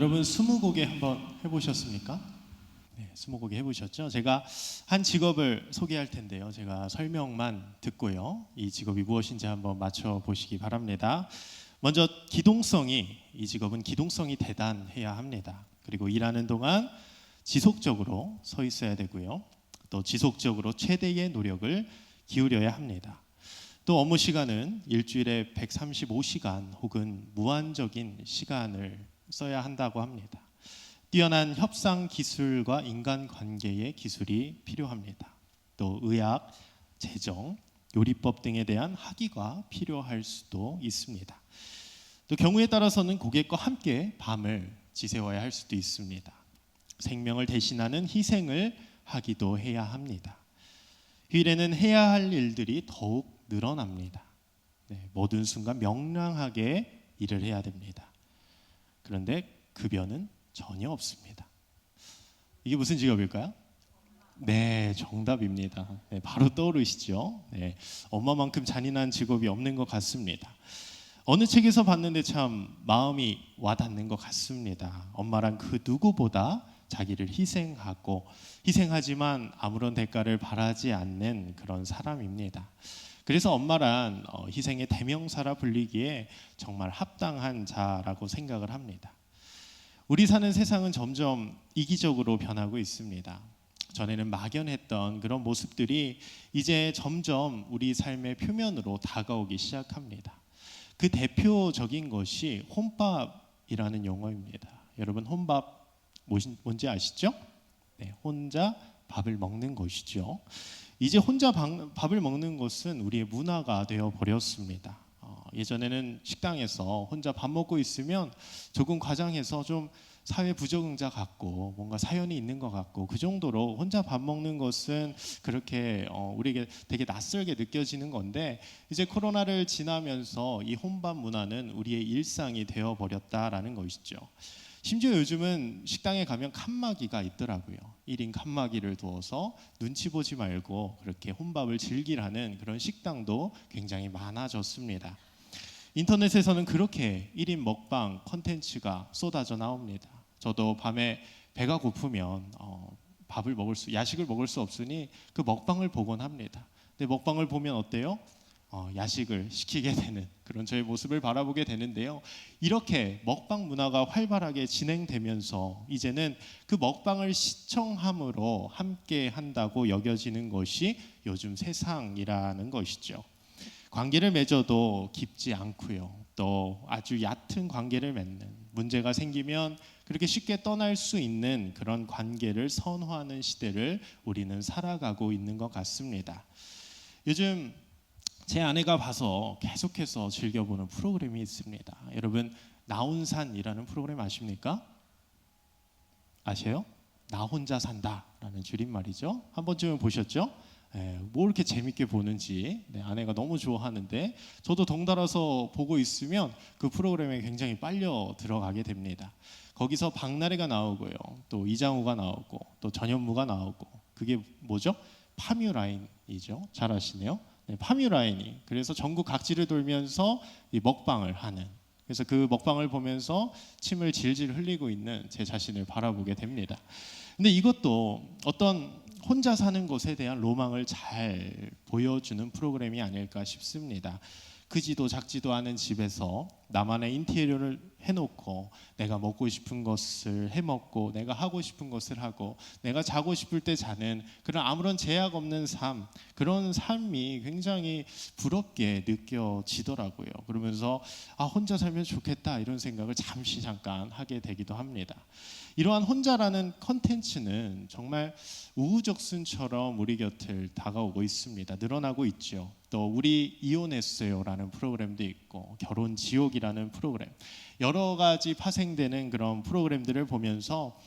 여러분 스무고개 한번 해보셨습니까? 네, 스무고개 해보셨죠? 제가 한 직업을 소개할 텐데요. 제가 설명만 듣고요. 이 직업이 무엇인지 한번 맞춰보시기 바랍니다. 먼저 이 직업은 기동성이 대단해야 합니다. 그리고 일하는 동안 지속적으로 서 있어야 되고요. 또 지속적으로 최대의 노력을 기울여야 합니다. 또 업무 시간은 일주일에 135시간 혹은 무한적인 시간을 써야 한다고 합니다. 뛰어난 협상 기술과 인간관계의 기술이 필요합니다. 또 의학, 재정, 요리법 등에 대한 학위가 필요할 수도 있습니다. 또 경우에 따라서는 고객과 함께 밤을 지새워야 할 수도 있습니다. 생명을 대신하는 희생을 하기도 해야 합니다. 휴일에는 해야 할 일들이 더욱 늘어납니다. 모든 순간 명랑하게 일을 해야 됩니다. 그런데 급여는 전혀 없습니다. 이게 무슨 직업일까요? 네, 정답입니다. 네, 바로 떠오르시죠? 네, 엄마만큼 잔인한 직업이 없는 것 같습니다. 어느 책에서 봤는데 참 마음이 와닿는 것 같습니다. 엄마란 그 누구보다 자기를 희생하지만 아무런 대가를 바라지 않는 그런 사람입니다. 그래서 엄마란 희생의 대명사라 불리기에 정말 합당한 자라고 생각을 합니다. 우리 사는 세상은 점점 이기적으로 변하고 있습니다. 전에는 막연했던 그런 모습들이 이제 점점 우리 삶의 표면으로 다가오기 시작합니다. 그 대표적인 것이 혼밥이라는 용어입니다. 여러분 혼밥 뭔지 아시죠? 네, 혼자 밥을 먹는 것이죠. 이제 혼자 밥을 먹는 것은 우리의 문화가 되어 버렸습니다. 예전에는 식당에서 혼자 밥 먹고 있으면 조금 과장해서 좀 사회 부적응자 같고 뭔가 사연이 있는 것 같고 그 정도로 혼자 밥 먹는 것은 그렇게 우리에게 되게 낯설게 느껴지는 건데 이제 코로나를 지나면서 이 혼밥 문화는 우리의 일상이 되어 버렸다라는 것이죠. 심지어 요즘은 식당에 가면 칸막이가 있더라고요. 1인 칸막이를 두어서 눈치 보지 말고 그렇게 혼밥을 즐기라는 그런 식당도 굉장히 많아졌습니다. 인터넷에서는 그렇게 1인 먹방 콘텐츠가 쏟아져 나옵니다. 저도 밤에 배가 고프면 야식을 먹을 수 없으니 그 먹방을 보곤 합니다. 근데 먹방을 보면 어때요? 야식을 시키게 되는 그런 저의 모습을 바라보게 되는데요. 이렇게 먹방 문화가 활발하게 진행되면서 이제는 그 먹방을 시청함으로 함께 한다고 여겨지는 것이 요즘 세상이라는 것이죠. 관계를 맺어도 깊지 않고요. 또 아주 얕은 관계를 맺는 문제가 생기면 그렇게 쉽게 떠날 수 있는 그런 관계를 선호하는 시대를 우리는 살아가고 있는 것 같습니다. 요즘 제 아내가 봐서 계속해서 즐겨보는 프로그램이 있습니다. 여러분 나혼산이라는 프로그램 아십니까? 아세요? 나 혼자 산다라는 줄임말이죠. 한 번쯤은 보셨죠? 뭐 이렇게 재밌게 보는지 아내가 너무 좋아하는데 저도 덩달아서 보고 있으면 그 프로그램에 굉장히 빨려 들어가게 됩니다. 거기서 박나래가 나오고요. 또 이장우가 나오고 또 전현무가 나오고 그게 뭐죠? 파뮤라인이죠. 잘 아시네요. 파뮤라인이 그래서 전국 각지를 돌면서 이 먹방을 하는 그래서 그 먹방을 보면서 침을 질질 흘리고 있는 제 자신을 바라보게 됩니다. 근데 이것도 어떤 혼자 사는 것에 대한 로망을 잘 보여주는 프로그램이 아닐까 싶습니다. 크지도 작지도 않은 집에서 나만의 인테리어를 해놓고 내가 먹고 싶은 것을 해먹고 내가 하고 싶은 것을 하고 내가 자고 싶을 때 자는 그런 아무런 제약 없는 삶, 그런 삶이 굉장히 부럽게 느껴지더라고요. 그러면서 혼자 살면 좋겠다 이런 생각을 잠깐 하게 되기도 합니다. 이러한 혼자라는 컨텐츠는 정말 우후적순처럼 우리 곁을 다가오고 있습니다. 늘어나고 있죠. 또 우리 이혼했어요라는 프로그램도 있고 결혼지옥이라는 프로그램 여러 가지 파생되는 그런 프로그램들을 보면서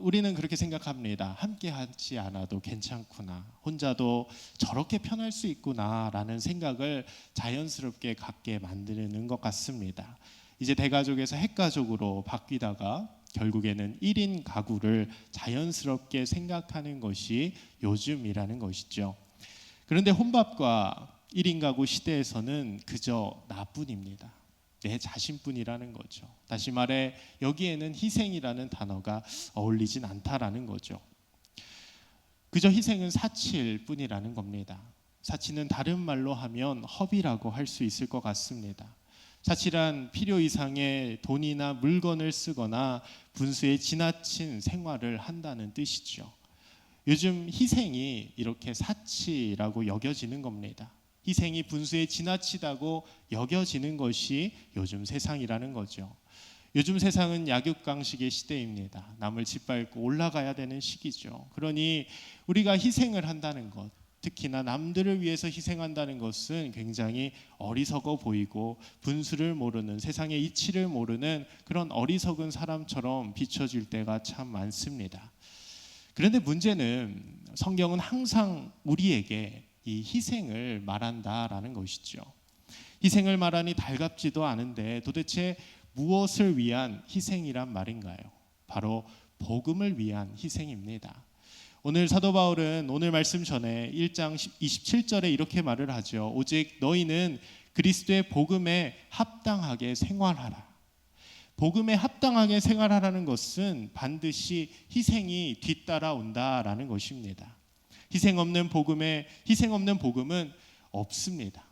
우리는 그렇게 생각합니다. 함께 하지 않아도 괜찮구나. 혼자도 저렇게 편할 수 있구나라는 생각을 자연스럽게 갖게 만드는 것 같습니다. 이제 대가족에서 핵가족으로 바뀌다가 결국에는 1인 가구를 자연스럽게 생각하는 것이 요즘이라는 것이죠. 그런데 혼밥과 1인 가구 시대에서는 그저 나뿐입니다. 내 자신뿐이라는 거죠. 다시 말해 여기에는 희생이라는 단어가 어울리진 않다라는 거죠. 그저 희생은 사치일 뿐이라는 겁니다. 사치는 다른 말로 하면 허비라고 할 수 있을 것 같습니다. 사치란 필요 이상의 돈이나 물건을 쓰거나 분수에 지나친 생활을 한다는 뜻이죠. 요즘 희생이 이렇게 사치라고 여겨지는 겁니다. 희생이 분수에 지나치다고 여겨지는 것이 요즘 세상이라는 거죠. 요즘 세상은 약육강식의 시대입니다. 남을 짓밟고 올라가야 되는 시기죠. 그러니 우리가 희생을 한다는 것, 특히나 남들을 위해서 희생한다는 것은 굉장히 어리석어 보이고 분수를 모르는, 세상의 이치를 모르는 그런 어리석은 사람처럼 비춰질 때가 참 많습니다. 그런데 문제는 성경은 항상 우리에게 이 희생을 말한다라는 것이죠. 희생을 말하니 달갑지도 않은데 도대체 무엇을 위한 희생이란 말인가요? 바로 복음을 위한 희생입니다. 오늘 사도 바울은 오늘 말씀 전에 1장 27절에 이렇게 말을 하죠. 오직 너희는 그리스도의 복음에 합당하게 생활하라. 복음에 합당하게 생활하라는 것은 반드시 희생이 뒤따라온다라는 것입니다. 희생 없는 복음은 없습니다.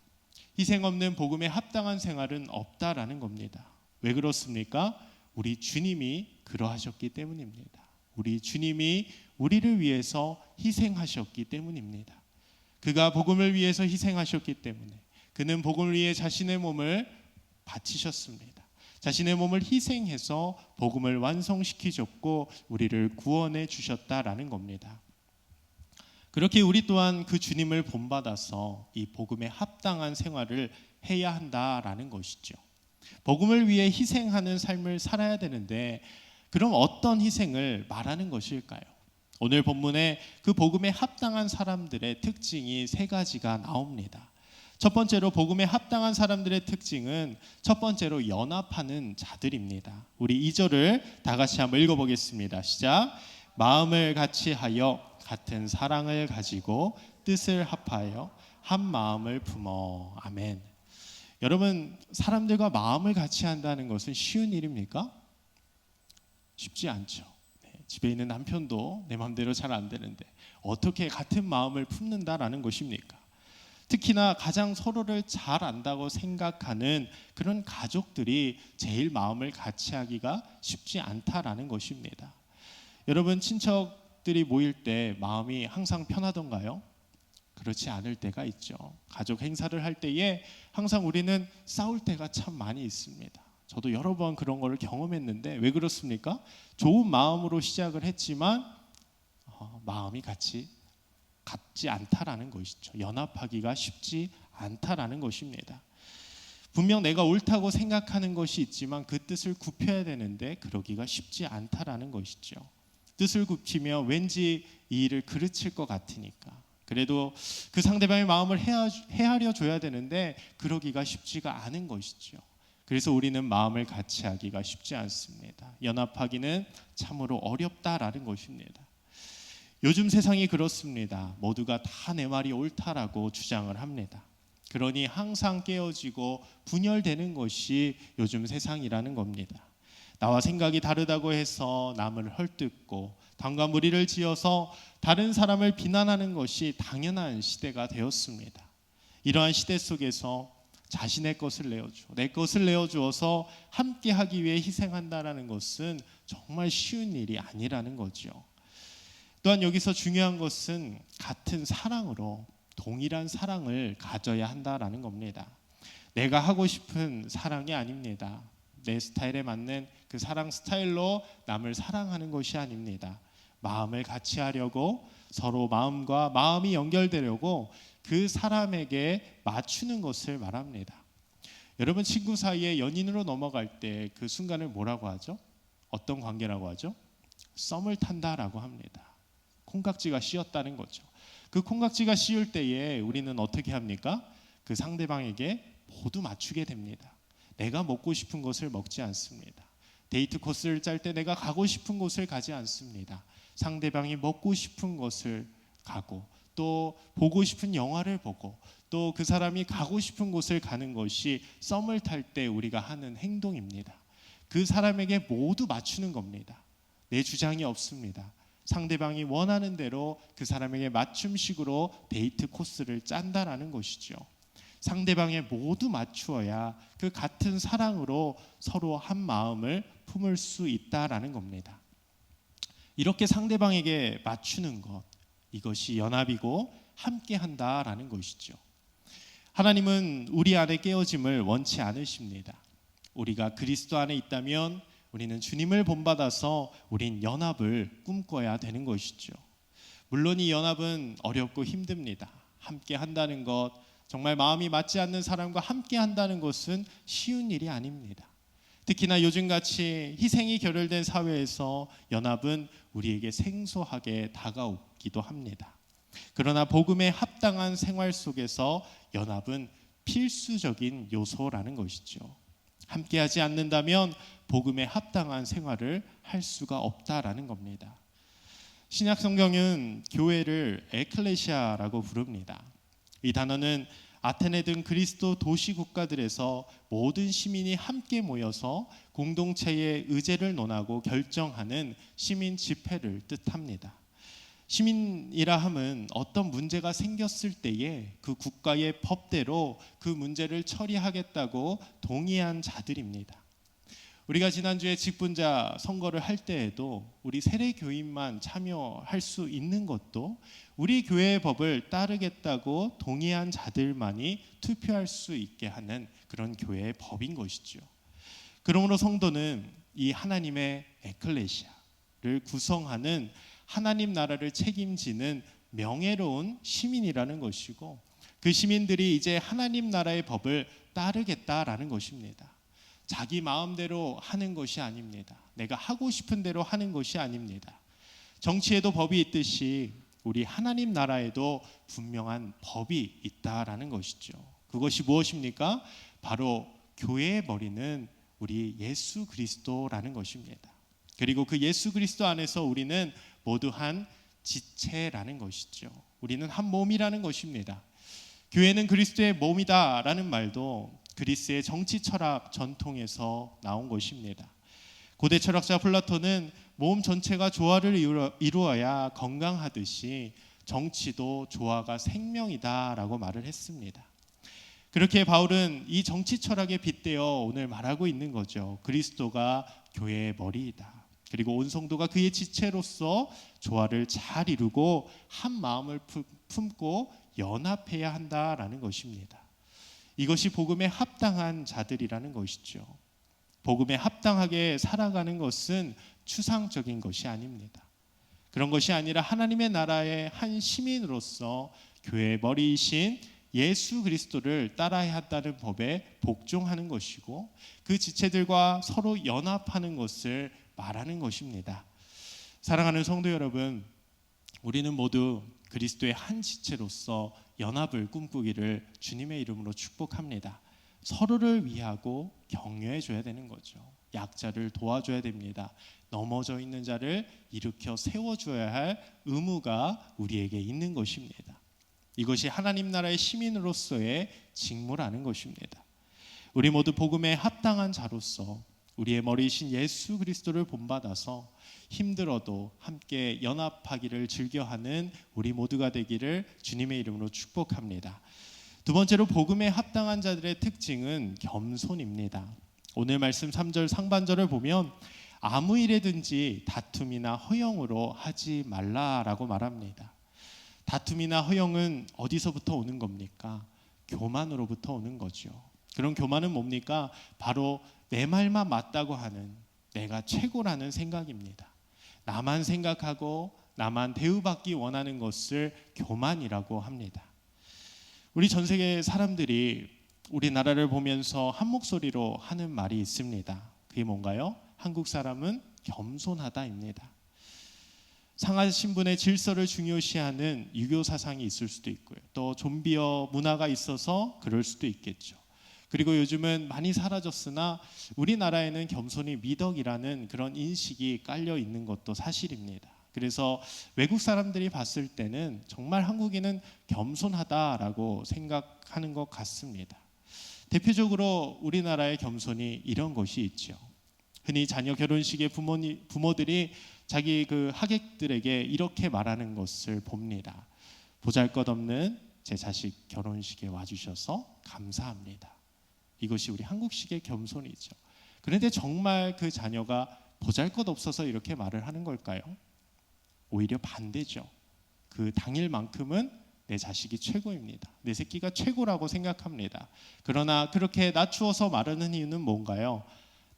희생 없는 복음에 합당한 생활은 없다라는 겁니다. 왜 그렇습니까? 우리 주님이 그러하셨기 때문입니다. 우리 주님이 우리를 위해서 희생하셨기 때문입니다. 그가 복음을 위해서 희생하셨기 때문에 그는 복음을 위해 자신의 몸을 바치셨습니다. 자신의 몸을 희생해서 복음을 완성시키셨고 우리를 구원해 주셨다라는 겁니다. 그렇게 우리 또한 그 주님을 본받아서 이 복음에 합당한 생활을 해야 한다라는 것이죠. 복음을 위해 희생하는 삶을 살아야 되는데 그럼 어떤 희생을 말하는 것일까요? 오늘 본문에 그 복음에 합당한 사람들의 특징이 세 가지가 나옵니다. 첫 번째로 복음에 합당한 사람들의 특징은 첫 번째로 연합하는 자들입니다. 우리 2절을 다 같이 한번 읽어보겠습니다. 시작. 마음을 같이 하여 같은 사랑을 가지고 뜻을 합하여 한 마음을 품어. 아멘. 여러분, 사람들과 마음을 같이 한다는 것은 쉬운 일입니까? 쉽지 않죠. 집에 있는 남편도 내 마음대로 잘 안 되는데 어떻게 같은 마음을 품는다라는 것입니까? 특히나 가장 서로를 잘 안다고 생각하는 그런 가족들이 제일 마음을 같이 하기가 쉽지 않다라는 것입니다. 여러분, 친척들이 모일 때 마음이 항상 편하던가요? 그렇지 않을 때가 있죠. 가족 행사를 할 때에 항상 우리는 싸울 때가 참 많이 있습니다. 저도 여러 번 그런 걸 경험했는데 왜 그렇습니까? 좋은 마음으로 시작을 했지만 마음이 같지 않다라는 것이죠. 연합하기가 쉽지 않다라는 것입니다. 분명 내가 옳다고 생각하는 것이 있지만 그 뜻을 굽혀야 되는데 그러기가 쉽지 않다라는 것이죠. 뜻을 굽히면 왠지 이 일을 그르칠 것 같으니까. 그래도 그 상대방의 마음을 헤아려 줘야 되는데 그러기가 쉽지가 않은 것이죠. 그래서 우리는 마음을 같이 하기가 쉽지 않습니다. 연합하기는 참으로 어렵다라는 것입니다. 요즘 세상이 그렇습니다. 모두가 다 내 말이 옳다라고 주장을 합니다. 그러니 항상 깨어지고 분열되는 것이 요즘 세상이라는 겁니다. 나와 생각이 다르다고 해서 남을 헐뜯고 당과 무리를 지어서 다른 사람을 비난하는 것이 당연한 시대가 되었습니다. 이러한 시대 속에서 자신의 것을 내어주어 내 것을 내어주어서 함께 하기 위해 희생한다라는 것은 정말 쉬운 일이 아니라는 거죠. 또한 여기서 중요한 것은 같은 사랑으로 동일한 사랑을 가져야 한다라는 겁니다. 내가 하고 싶은 사랑이 아닙니다. 내 스타일에 맞는 그 사랑 스타일로 남을 사랑하는 것이 아닙니다. 마음을 같이 하려고 서로 마음과 마음이 연결되려고 그 사람에게 맞추는 것을 말합니다. 여러분, 친구 사이에 연인으로 넘어갈 때 그 순간을 뭐라고 하죠? 어떤 관계라고 하죠? 썸을 탄다라고 합니다. 콩깍지가 씌었다는 거죠. 그 콩깍지가 씌울 때에 우리는 어떻게 합니까? 그 상대방에게 모두 맞추게 됩니다. 내가 먹고 싶은 것을 먹지 않습니다. 데이트 코스를 짤 때 내가 가고 싶은 곳을 가지 않습니다. 상대방이 먹고 싶은 것을 가고 또 보고 싶은 영화를 보고 또 또 그 사람이 가고 싶은 곳을 가는 것이 썸을 탈 때 우리가 하는 행동입니다. 그 사람에게 모두 맞추는 겁니다. 내 주장이 없습니다. 상대방이 원하는 대로 그 사람에게 맞춤식으로 데이트 코스를 짠다라는 것이죠. 상대방에 모두 맞추어야 그 같은 사랑으로 서로 한 마음을 품을 수 있다라는 겁니다. 이렇게 상대방에게 맞추는 것, 이것이 연합이고 함께 한다라는 것이죠. 하나님은 우리 안에 깨어짐을 원치 않으십니다. 우리가 그리스도 안에 있다면 우리는 주님을 본받아서 우린 연합을 꿈꿔야 되는 것이죠. 물론 이 연합은 어렵고 힘듭니다. 함께 한다는 것, 정말 마음이 맞지 않는 사람과 함께 한다는 것은 쉬운 일이 아닙니다. 특히나 요즘같이 희생이 결혈된 사회에서 연합은 우리에게 생소하게 다가오기도 합니다. 그러나 복음에 합당한 생활 속에서 연합은 필수적인 요소라는 것이죠. 함께하지 않는다면 복음에 합당한 생활을 할 수가 없다라는 겁니다. 신약 성경은 교회를 에클레시아라고 부릅니다. 이 단어는 아테네 등 그리스도 도시 국가들에서 모든 시민이 함께 모여서 공동체의 의제를 논하고 결정하는 시민 집회를 뜻합니다. 시민이라 함은 어떤 문제가 생겼을 때에 그 국가의 법대로 그 문제를 처리하겠다고 동의한 자들입니다. 우리가 지난주에 직분자 선거를 할 때에도 우리 세례교인만 참여할 수 있는 것도 우리 교회의 법을 따르겠다고 동의한 자들만이 투표할 수 있게 하는 그런 교회의 법인 것이죠. 그러므로 성도는 이 하나님의 에클레시아를 구성하는 하나님 나라를 책임지는 명예로운 시민이라는 것이고, 그 시민들이 이제 하나님 나라의 법을 따르겠다라는 것입니다. 자기 마음대로 하는 것이 아닙니다. 내가 하고 싶은 대로 하는 것이 아닙니다. 정치에도 법이 있듯이 우리 하나님 나라에도 분명한 법이 있다라는 것이죠. 그것이 무엇입니까? 바로 교회의 머리는 우리 예수 그리스도라는 것입니다. 그리고 그 예수 그리스도 안에서 우리는 모두 한 지체라는 것이죠. 우리는 한 몸이라는 것입니다. 교회는 그리스도의 몸이다라는 말도 그리스의 정치 철학 전통에서 나온 것입니다. 고대 철학자 플라톤은 몸 전체가 조화를 이루어야 건강하듯이 정치도 조화가 생명이다라고 말을 했습니다. 그렇게 바울은 이 정치 철학에 빗대어 오늘 말하고 있는 거죠. 그리스도가 교회의 머리이다. 그리고 온 성도가 그의 지체로서 조화를 잘 이루고 한 마음을 품고 연합해야 한다라는 것입니다. 이것이 복음에 합당한 자들이라는 것이죠. 복음에 합당하게 살아가는 것은 추상적인 것이 아닙니다. 그런 것이 아니라 하나님의 나라의 한 시민으로서 교회의 머리이신 예수 그리스도를 따라야 한다는 법에 복종하는 것이고, 그 지체들과 서로 연합하는 것을 말하는 것입니다. 사랑하는 성도 여러분, 우리는 모두 그리스도의 한 지체로서 연합을 꿈꾸기를 주님의 이름으로 축복합니다. 서로를 위하고 격려해 줘야 되는 거죠. 약자를 도와줘야 됩니다. 넘어져 있는 자를 일으켜 세워줘야 할 의무가 우리에게 있는 것입니다. 이것이 하나님 나라의 시민으로서의 직무라는 것입니다. 우리 모두 복음에 합당한 자로서 우리의 머리이신 예수 그리스도를 본받아서 힘들어도 함께 연합하기를 즐겨하는 우리 모두가 되기를 주님의 이름으로 축복합니다. 두 번째로 복음에 합당한 자들의 특징은 겸손입니다. 오늘 말씀 3절 상반절을 보면 아무 일에든지 다툼이나 허영으로 하지 말라라고 말합니다. 다툼이나 허영은 어디서부터 오는 겁니까? 교만으로부터 오는 거죠. 그런 교만은 뭡니까? 바로 내 말만 맞다고 하는, 내가 최고라는 생각입니다. 나만 생각하고 나만 대우받기 원하는 것을 교만이라고 합니다. 우리 전 세계 사람들이 우리나라를 보면서 한 목소리로 하는 말이 있습니다. 그게 뭔가요? 한국 사람은 겸손하다입니다. 상하 신분의 질서를 중요시하는 유교 사상이 있을 수도 있고요. 또 좀비어 문화가 있어서 그럴 수도 있겠죠. 그리고 요즘은 많이 사라졌으나 우리나라에는 겸손이 미덕이라는 그런 인식이 깔려 있는 것도 사실입니다. 그래서 외국 사람들이 봤을 때는 정말 한국인은 겸손하다라고 생각하는 것 같습니다. 대표적으로 우리나라의 겸손이 이런 것이 있죠. 흔히 자녀 결혼식에 부모들이 자기 그 하객들에게 이렇게 말하는 것을 봅니다. 보잘것없는 제 자식 결혼식에 와주셔서 감사합니다. 이것이 우리 한국식의 겸손이죠. 그런데 정말 그 자녀가 보잘것없어서 이렇게 말을 하는 걸까요? 오히려 반대죠. 그 당일만큼은 내 자식이 최고입니다. 내 새끼가 최고라고 생각합니다. 그러나 그렇게 낮추어서 말하는 이유는 뭔가요?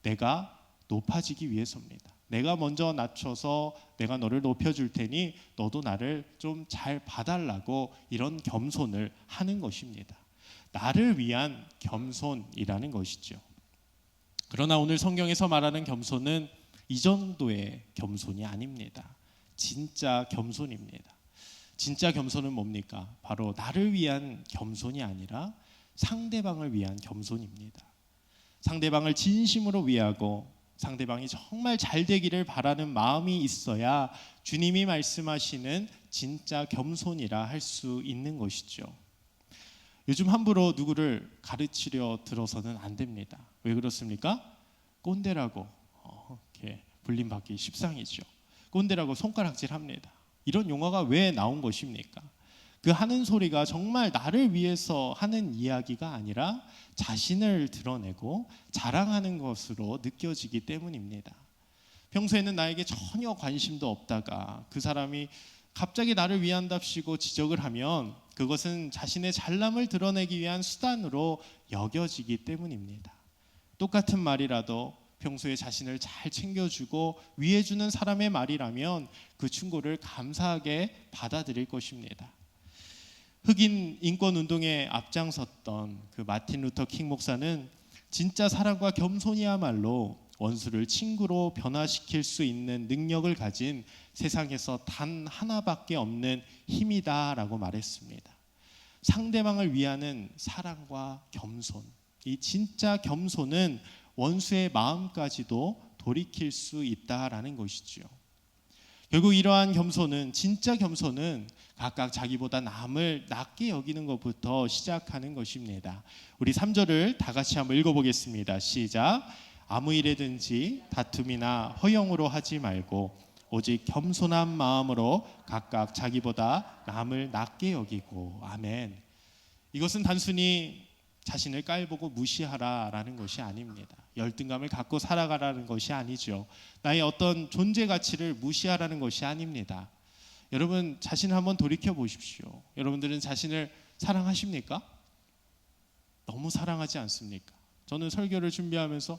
내가 높아지기 위해서입니다. 내가 먼저 낮춰서 내가 너를 높여줄 테니 너도 나를 좀 잘 봐달라고 이런 겸손을 하는 것입니다. 나를 위한 겸손이라는 것이죠. 그러나 오늘 성경에서 말하는 겸손은 이 정도의 겸손이 아닙니다. 진짜 겸손입니다. 진짜 겸손은 뭡니까? 바로 나를 위한 겸손이 아니라 상대방을 위한 겸손입니다. 상대방을 진심으로 위하고 상대방이 정말 잘 되기를 바라는 마음이 있어야 주님이 말씀하시는 진짜 겸손이라 할 수 있는 것이죠. 요즘 함부로 누구를 가르치려 들어서는 안 됩니다. 왜 그렇습니까? 꼰대라고 이렇게 불림받기 십상이죠. 꼰대라고 손가락질합니다. 이런 용어가 왜 나온 것입니까? 그 하는 소리가 정말 나를 위해서 하는 이야기가 아니라 자신을 드러내고 자랑하는 것으로 느껴지기 때문입니다. 평소에는 나에게 전혀 관심도 없다가 그 사람이 갑자기 나를 위한답시고 지적을 하면 그것은 자신의 잘남을 드러내기 위한 수단으로 여겨지기 때문입니다. 똑같은 말이라도 평소에 자신을 잘 챙겨주고 위해주는 사람의 말이라면 그 충고를 감사하게 받아들일 것입니다. 흑인 인권 운동에 앞장섰던 그 마틴 루터 킹 목사는 진짜 사랑과 겸손이야말로 원수를 친구로 변화시킬 수 있는 능력을 가진 세상에서 단 하나밖에 없는 힘이다라고 말했습니다. 상대방을 위하는 사랑과 겸손, 이 진짜 겸손은 원수의 마음까지도 돌이킬 수 있다라는 것이죠. 결국 이러한 겸손은, 진짜 겸손은 각각 자기보다 남을 낮게 여기는 것부터 시작하는 것입니다. 우리 3절을 다 같이 한번 읽어보겠습니다. 시작. 아무 일에든지 다툼이나 허영으로 하지 말고 오직 겸손한 마음으로 각각 자기보다 남을 낮게 여기고. 아멘. 이것은 단순히 자신을 깔보고 무시하라라는 것이 아닙니다. 열등감을 갖고 살아가라는 것이 아니죠. 나의 어떤 존재 가치를 무시하라는 것이 아닙니다. 여러분 자신을 한번 돌이켜 보십시오. 여러분들은 자신을 사랑하십니까? 너무 사랑하지 않습니까? 저는 설교를 준비하면서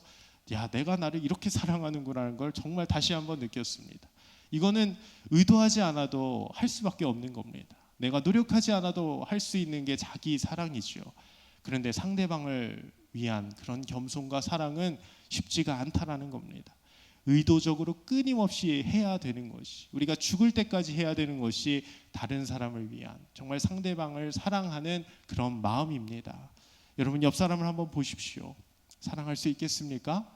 내가 나를 이렇게 사랑하는구나라는 걸 정말 다시 한번 느꼈습니다. 이거는 의도하지 않아도 할 수밖에 없는 겁니다. 내가 노력하지 않아도 할 수 있는 게 자기 사랑이죠. 그런데 상대방을 위한 그런 겸손과 사랑은 쉽지가 않다라는 겁니다. 의도적으로 끊임없이 해야 되는 것이, 우리가 죽을 때까지 해야 되는 것이 다른 사람을 위한, 정말 상대방을 사랑하는 그런 마음입니다. 여러분 옆 사람을 한번 보십시오. 사랑할 수 있겠습니까?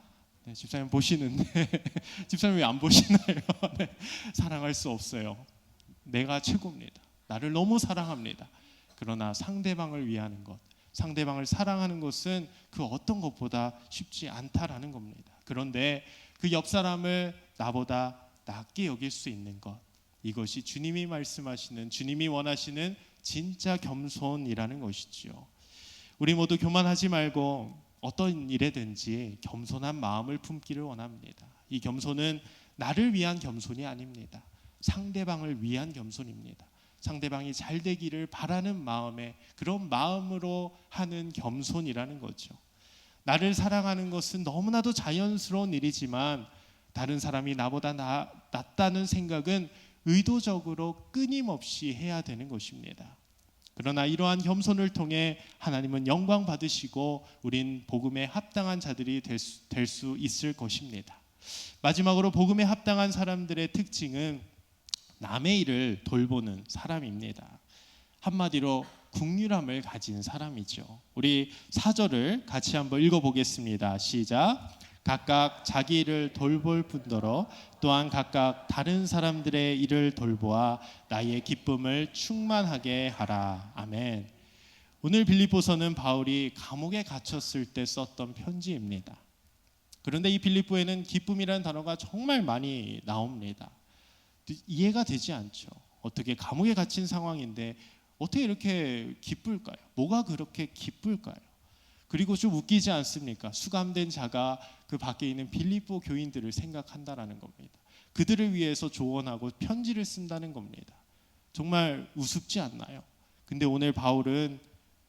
네, 집사님 보시는데 집사님 왜 안 보시나요? 네, 사랑할 수 없어요. 내가 최고입니다. 나를 너무 사랑합니다. 그러나 상대방을 위하는 것, 상대방을 사랑하는 것은 그 어떤 것보다 쉽지 않다라는 겁니다. 그런데 그 옆 사람을 나보다 낮게 여길 수 있는 것, 이것이 주님이 말씀하시는, 주님이 원하시는 진짜 겸손이라는 것이지요. 우리 모두 교만하지 말고 어떤 일에든지 겸손한 마음을 품기를 원합니다. 이 겸손은 나를 위한 겸손이 아닙니다. 상대방을 위한 겸손입니다. 상대방이 잘 되기를 바라는 마음에, 그런 마음으로 하는 겸손이라는 거죠. 나를 사랑하는 것은 너무나도 자연스러운 일이지만 다른 사람이 나보다 낫다는 생각은 의도적으로 끊임없이 해야 되는 것입니다. 그러나 이러한 겸손을 통해 하나님은 영광 받으시고 우린 복음에 합당한 자들이 될 수 있을 것입니다. 마지막으로 복음에 합당한 사람들의 특징은 남의 일을 돌보는 사람입니다. 한마디로 긍휼함을 가진 사람이죠. 우리 4절을 같이 한번 읽어보겠습니다. 시작. 각각 자기 일을 돌볼 뿐더러 또한 각각 다른 사람들의 일을 돌보아 나의 기쁨을 충만하게 하라. 아멘. 오늘 빌립보서는 바울이 감옥에 갇혔을 때 썼던 편지입니다. 그런데 이 빌립보에는 기쁨이라는 단어가 정말 많이 나옵니다. 이해가 되지 않죠. 어떻게 감옥에 갇힌 상황인데 어떻게 이렇게 기쁠까요? 뭐가 그렇게 기쁠까요? 그리고 좀 웃기지 않습니까? 수감된 자가 그 밖에 있는 빌립보 교인들을 생각한다라는 겁니다. 그들을 위해서 조언하고 편지를 쓴다는 겁니다. 정말 우습지 않나요? 근데 오늘 바울은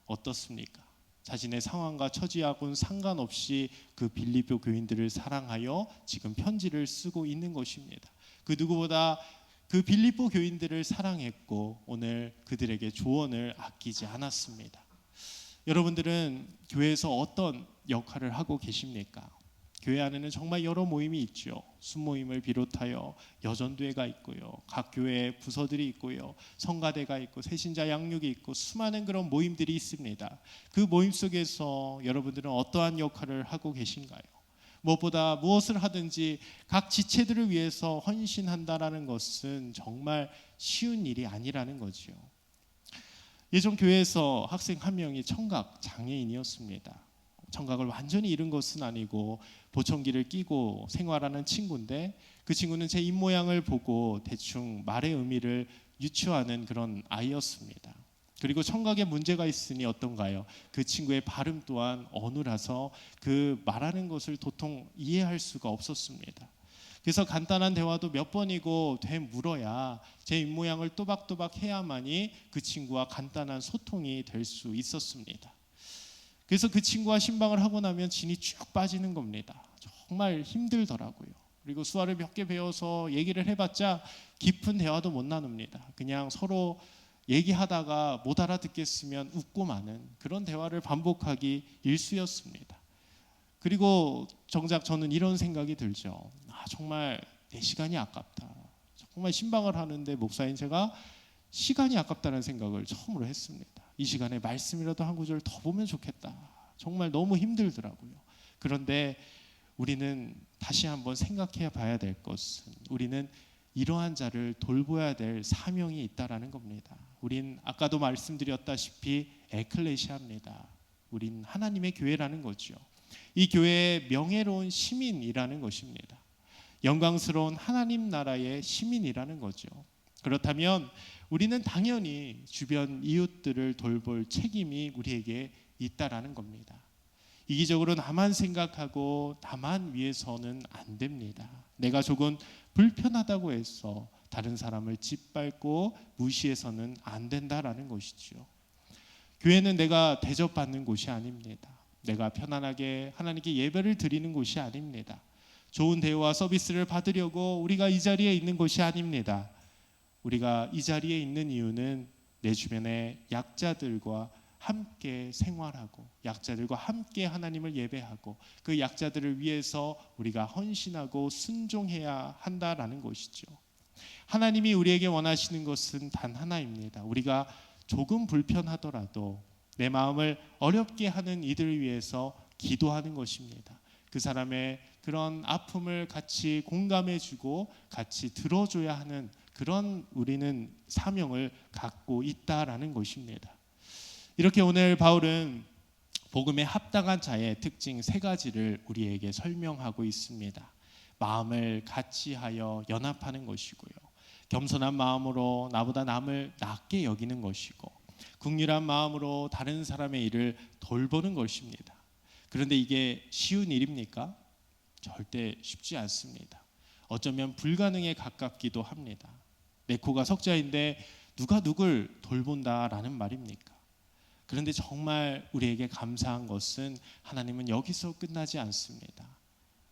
어떻습니까? 자신의 상황과 처지하고는 상관없이 그 빌립보 교인들을 사랑하여 지금 편지를 쓰고 있는 것입니다. 그 누구보다 그 빌립보 교인들을 사랑했고 오늘 그들에게 조언을 아끼지 않았습니다. 여러분들은 교회에서 어떤 역할을 하고 계십니까? 교회 안에는 정말 여러 모임이 있죠. 순모임을 비롯하여 여전도회가 있고요, 각 교회 부서들이 있고요, 성가대가 있고 새신자 양육이 있고 수많은 그런 모임들이 있습니다. 그 모임 속에서 여러분들은 어떠한 역할을 하고 계신가요? 무엇보다 무엇을 하든지 각 지체들을 위해서 헌신한다라는 것은 정말 쉬운 일이 아니라는 거죠. 예전 교회에서 학생 한 명이 청각 장애인이었습니다. 청각을 완전히 잃은 것은 아니고 보청기를 끼고 생활하는 친구인데 그 친구는 제 입모양을 보고 대충 말의 의미를 유추하는 그런 아이였습니다. 그리고 청각에 문제가 있으니 어떤가요? 그 친구의 발음 또한 어눌해서 그 말하는 것을 도통 이해할 수가 없었습니다. 그래서 간단한 대화도 몇 번이고 되물어야 제 입모양을 또박또박 해야만이 그 친구와 간단한 소통이 될 수 있었습니다. 그래서 그 친구와 신방을 하고 나면 진이 쭉 빠지는 겁니다. 정말 힘들더라고요. 그리고 수화를 몇 개 배워서 얘기를 해봤자 깊은 대화도 못 나눕니다. 그냥 서로 얘기하다가 못 알아듣겠으면 웃고 마는 그런 대화를 반복하기 일쑤였습니다. 그리고 정작 저는 이런 생각이 들죠. 정말 내 시간이 아깝다. 정말 신방을 하는데 목사인 제가 시간이 아깝다는 생각을 처음으로 했습니다. 이 시간에 말씀이라도 한 구절 더 보면 좋겠다. 정말 너무 힘들더라고요. 그런데 우리는 다시 한번 생각해 봐야 될 것은 우리는 이러한 자를 돌보아야 될 사명이 있다라는 겁니다. 우린 아까도 말씀드렸다시피 에클레시아입니다. 우린 하나님의 교회라는 거죠. 이 교회의 명예로운 시민이라는 것입니다. 영광스러운 하나님 나라의 시민이라는 거죠. 그렇다면 우리는 당연히 주변 이웃들을 돌볼 책임이 우리에게 있다라는 겁니다. 이기적으로 나만 생각하고 나만 위해서는 안 됩니다. 내가 조금 불편하다고 해서 다른 사람을 짓밟고 무시해서는 안 된다라는 것이죠. 교회는 내가 대접받는 곳이 아닙니다. 내가 편안하게 하나님께 예배를 드리는 곳이 아닙니다. 좋은 대우와 서비스를 받으려고 우리가 이 자리에 있는 것이 아닙니다. 우리가 이 자리에 있는 이유는 내 주변의 약자들과 함께 생활하고 약자들과 함께 하나님을 예배하고 그 약자들을 위해서 우리가 헌신하고 순종해야 한다라는 것이죠. 하나님이 우리에게 원하시는 것은 단 하나입니다. 우리가 조금 불편하더라도 내 마음을 어렵게 하는 이들을 위해서 기도하는 것입니다. 그 사람의 그런 아픔을 같이 공감해주고 같이 들어줘야 하는 그런 우리는 사명을 갖고 있다라는 것입니다. 이렇게 오늘 바울은 복음에 합당한 자의 특징 세 가지를 우리에게 설명하고 있습니다. 마음을 같이하여 연합하는 것이고요, 겸손한 마음으로 나보다 남을 낮게 여기는 것이고, 긍휼한 마음으로 다른 사람의 일을 돌보는 것입니다. 그런데 이게 쉬운 일입니까? 절대 쉽지 않습니다. 어쩌면 불가능에 가깝기도 합니다. 내 코가 석자인데 누가 누굴 돌본다라는 말입니까? 그런데 정말 우리에게 감사한 것은 하나님은 여기서 끝나지 않습니다.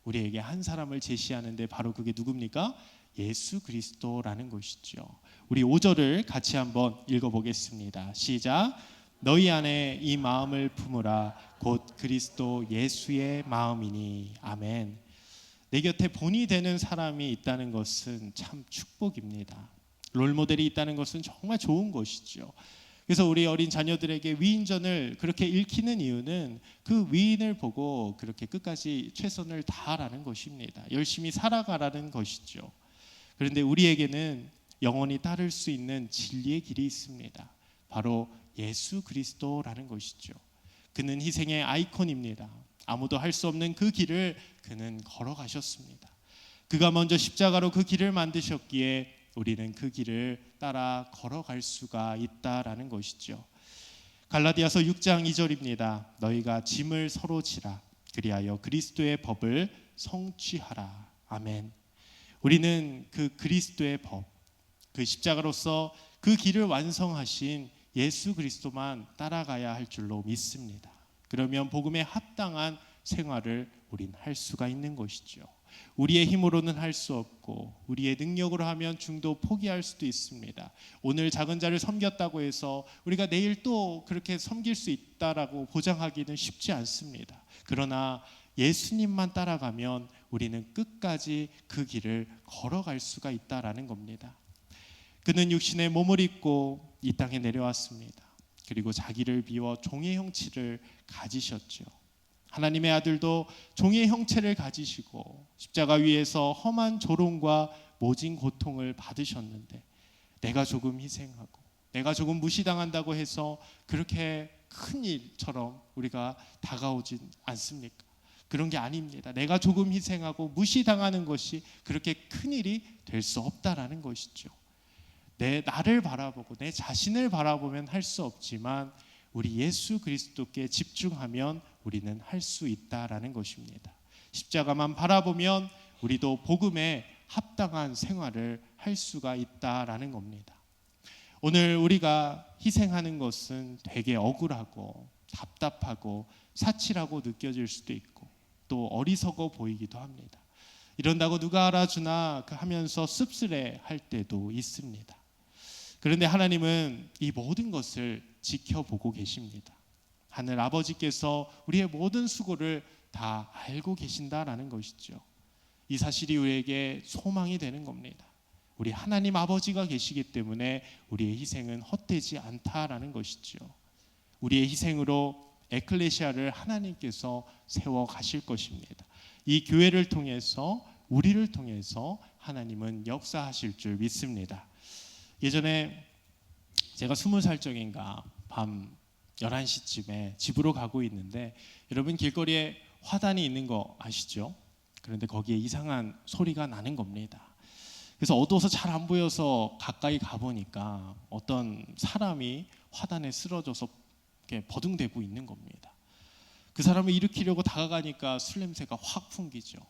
우리에게 한 사람을 제시하는데 바로 그게 누굽니까? 예수 그리스도라는 것이죠. 우리 5절을 같이 한번 읽어보겠습니다. 시작. 너희 안에 이 마음을 품으라. 곧 그리스도 예수의 마음이니. 아멘. 내 곁에 본이 되는 사람이 있다는 것은 참 축복입니다. 롤모델이 있다는 것은 정말 좋은 것이죠. 그래서 우리 어린 자녀들에게 위인전을 그렇게 읽히는 이유는 그 위인을 보고 그렇게 끝까지 최선을 다하라는 것입니다. 열심히 살아가라는 것이죠. 그런데 우리에게는 영원히 따를 수 있는 진리의 길이 있습니다. 바로 예수 그리스도라는 것이죠. 그는 희생의 아이콘입니다. 아무도 할 수 없는 그 길을 그는 걸어가셨습니다. 그가 먼저 십자가로 그 길을 만드셨기에 우리는 그 길을 따라 걸어갈 수가 있다라는 것이죠. 갈라디아서 6장 2절입니다. 너희가 짐을 서로 지라 그리하여 그리스도의 법을 성취하라. 아멘. 우리는 그 그리스도의 법, 그 십자가로서 그 길을 완성하신 예수 그리스도만 따라가야 할 줄로 믿습니다. 그러면 복음에 합당한 생활을 우린 할 수가 있는 것이죠. 우리의 힘으로는 할 수 없고 우리의 능력으로 하면 중도 포기할 수도 있습니다. 오늘 작은 자를 섬겼다고 해서 우리가 내일 또 그렇게 섬길 수 있다라고 보장하기는 쉽지 않습니다. 그러나 예수님만 따라가면 우리는 끝까지 그 길을 걸어갈 수가 있다라는 겁니다. 그는 육신의 몸을 입고 이 땅에 내려왔습니다. 그리고 자기를 비워 종의 형체를 가지셨죠. 하나님의 아들도 종의 형체를 가지시고 십자가 위에서 험한 조롱과 모진 고통을 받으셨는데 내가 조금 희생하고 내가 조금 무시당한다고 해서 그렇게 큰 일처럼 우리가 다가오진 않습니까? 그런 게 아닙니다. 내가 조금 희생하고 무시당하는 것이 그렇게 큰 일이 될 수 없다라는 것이죠. 나를 바라보고 내 자신을 바라보면 할 수 없지만 우리 예수 그리스도께 집중하면 우리는 할 수 있다라는 것입니다. 십자가만 바라보면 우리도 복음에 합당한 생활을 할 수가 있다라는 겁니다. 오늘 우리가 희생하는 것은 되게 억울하고 답답하고 사치라고 느껴질 수도 있고 또 어리석어 보이기도 합니다. 이런다고 누가 알아주나 하면서 씁쓸해 할 때도 있습니다. 그런데 하나님은 이 모든 것을 지켜보고 계십니다. 하늘 아버지께서 우리의 모든 수고를 다 알고 계신다라는 것이죠. 이 사실이 우리에게 소망이 되는 겁니다. 우리 하나님 아버지가 계시기 때문에 우리의 희생은 헛되지 않다라는 것이죠. 우리의 희생으로 에클레시아를 하나님께서 세워 가실 것입니다. 이 교회를 통해서 우리를 통해서 하나님은 역사하실 줄 믿습니다. 예전에 제가 20살적인가 밤 11시쯤에 집으로 가고 있는데 여러분 길거리에 화단이 있는 거 아시죠? 그런데 거기에 이상한 소리가 나는 겁니다. 그래서 어두워서 잘 안 보여서 가까이 가보니까 어떤 사람이 화단에 쓰러져서 이렇게 버둥대고 있는 겁니다. 그 사람을 일으키려고 다가가니까 술 냄새가 확 풍기죠.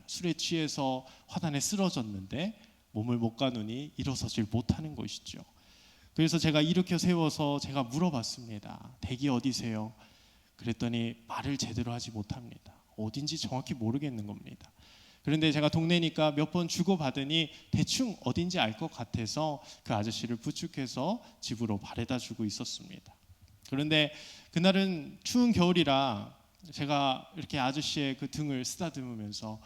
술에 취해서 화단에 쓰러졌는데 몸을 못 가누니 일어서질 못하는 것이죠. 그래서 제가 일으켜 세워서 제가 물어봤습니다. 댁이 어디세요? 그랬더니 말을 제대로 하지 못합니다. 어딘지 정확히 모르겠는 겁니다. 그런데 제가 동네니까 몇 번 주고받으니 대충 어딘지 알 것 같아서 그 아저씨를 부축해서 집으로 바래다 주고 있었습니다. 그런데 그날은 추운 겨울이라 제가 이렇게 아저씨의 그 등을 쓰다듬으면서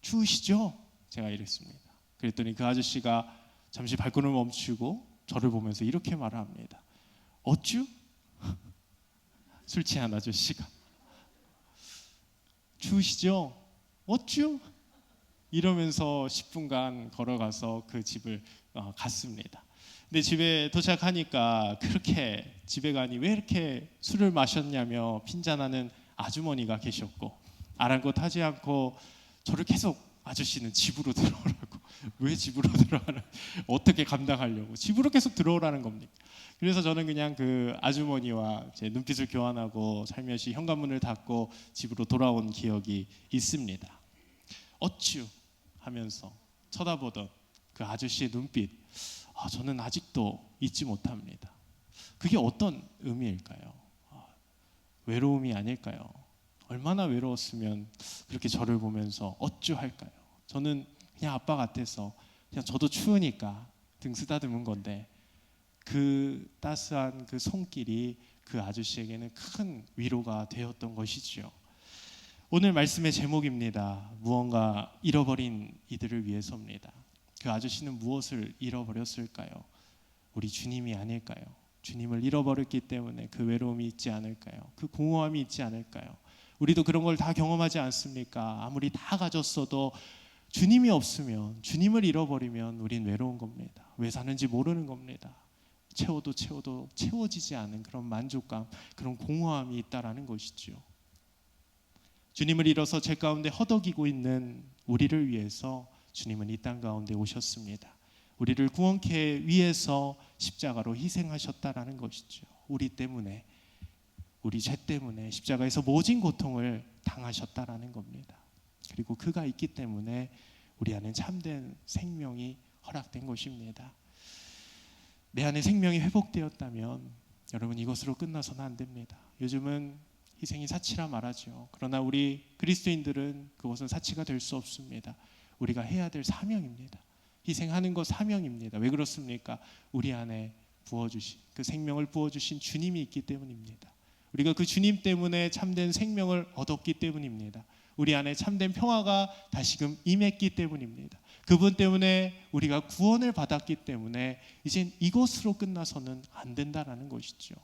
추우시죠? 제가 이랬습니다. 그랬더니 그 아저씨가 잠시 발걸음을 멈추고 저를 보면서 이렇게 말을 합니다. 어쭈? 술 취한 아저씨가 추우시죠? 어쭈? 이러면서 10분간 걸어가서 그 집을 갔습니다. 근데 집에 도착하니까 그렇게 집에 가니 왜 이렇게 술을 마셨냐며 핀잔하는 아주머니가 계셨고 아랑곳하지 않고 저를 계속 아저씨는 집으로 들어오라고 왜 집으로 들어가나 어떻게 감당하려고 집으로 계속 들어오라는 겁니까? 그래서 저는 그냥 그 아주머니와 제 눈빛을 교환하고 살며시 현관문을 닫고 집으로 돌아온 기억이 있습니다. 어쭈 하면서 쳐다보던 그 아저씨의 눈빛 저는 아직도 잊지 못합니다. 그게 어떤 의미일까요? 외로움이 아닐까요? 얼마나 외로웠으면 그렇게 저를 보면서 어쭈 할까요? 저는 그냥 아빠 같아서 그냥 저도 추우니까 등 쓰다듬은 건데 그 따스한 그 손길이 그 아저씨에게는 큰 위로가 되었던 것이지요. 오늘 말씀의 제목입니다. 무언가 잃어버린 이들을 위해서입니다. 그 아저씨는 무엇을 잃어버렸을까요? 우리 주님이 아닐까요? 주님을 잃어버렸기 때문에 그 외로움이 있지 않을까요? 그 공허함이 있지 않을까요? 우리도 그런 걸 다 경험하지 않습니까? 아무리 다 가졌어도 주님이 없으면, 주님을 잃어버리면 우린 외로운 겁니다. 왜 사는지 모르는 겁니다. 채워도 채워지지 않은 그런 만족감, 그런 공허함이 있다라는 것이죠. 주님을 잃어서 죄 가운데 허덕이고 있는 우리를 위해서 주님은 이 땅 가운데 오셨습니다. 우리를 구원케 위해서 십자가로 희생하셨다라는 것이죠. 우리 때문에, 우리 죄 때문에 십자가에서 모진 고통을 당하셨다라는 겁니다. 그리고 그가 있기 때문에 우리 안에 참된 생명이 허락된 것입니다. 내 안에 생명이 회복되었다면 여러분, 이것으로 끝나서는 안 됩니다. 요즘은 희생이 사치라 말하죠. 그러나 우리 그리스도인들은 그것은 사치가 될 수 없습니다. 우리가 해야 될 사명입니다. 희생하는 것 사명입니다. 왜 그렇습니까? 우리 안에 부어주신, 그 생명을 부어주신 주님이 있기 때문입니다. 우리가 그 주님 때문에 참된 생명을 얻었기 때문입니다. 우리 안에 참된 평화가 다시금 임했기 때문입니다. 그분 때문에 우리가 구원을 받았기 때문에 이젠 이것으로 끝나서는 안 된다라는 것이죠.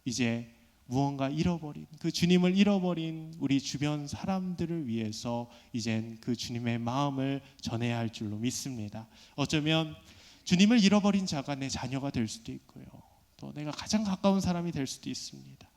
이제 무언가 잃어버린, 그 주님을 잃어버린 우리 주변 사람들을 위해서 이젠 그 주님의 마음을 전해야 할 줄로 믿습니다. 어쩌면 주님을 잃어버린 자가 내 자녀가 될 수도 있고요, 또 내가 가장 가까운 사람이 될 수도 있습니다.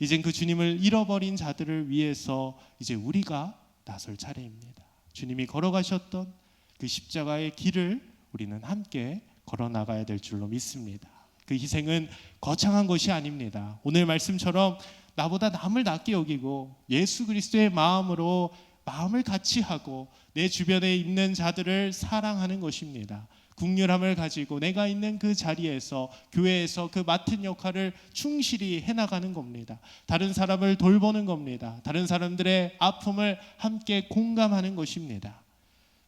이젠 그 주님을 잃어버린 자들을 위해서 이제 우리가 나설 차례입니다. 주님이 걸어가셨던 그 십자가의 길을 우리는 함께 걸어 나가야 될 줄로 믿습니다. 그 희생은 거창한 것이 아닙니다. 오늘 말씀처럼 나보다 남을 낮게 여기고 예수 그리스도의 마음으로 마음을 같이 하고 내 주변에 있는 자들을 사랑하는 것입니다. 국률함을 가지고 내가 있는 그 자리에서, 교회에서 그 맡은 역할을 충실히 해나가는 겁니다. 다른 사람을 돌보는 겁니다. 다른 사람들의 아픔을 함께 공감하는 것입니다.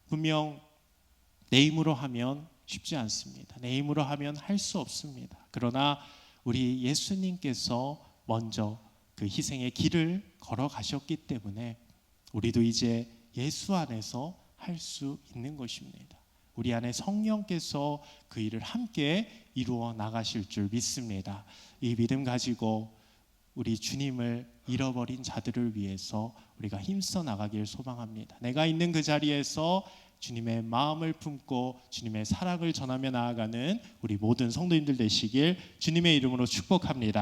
분명 내 힘으로 하면 쉽지 않습니다. 내 힘으로 하면 할 수 없습니다. 그러나 우리 예수님께서 먼저 그 희생의 길을 걸어가셨기 때문에 우리도 이제 예수 안에서 할 수 있는 것입니다. 우리 안에 성령께서 그 일을 함께 이루어 나가실 줄 믿습니다. 이 믿음 가지고 우리 주님을 잃어버린 자들을 위해서 우리가 힘써 나가길 소망합니다. 내가 있는 그 자리에서 주님의 마음을 품고 주님의 사랑을 전하며 나아가는 우리 모든 성도님들 되시길 주님의 이름으로 축복합니다.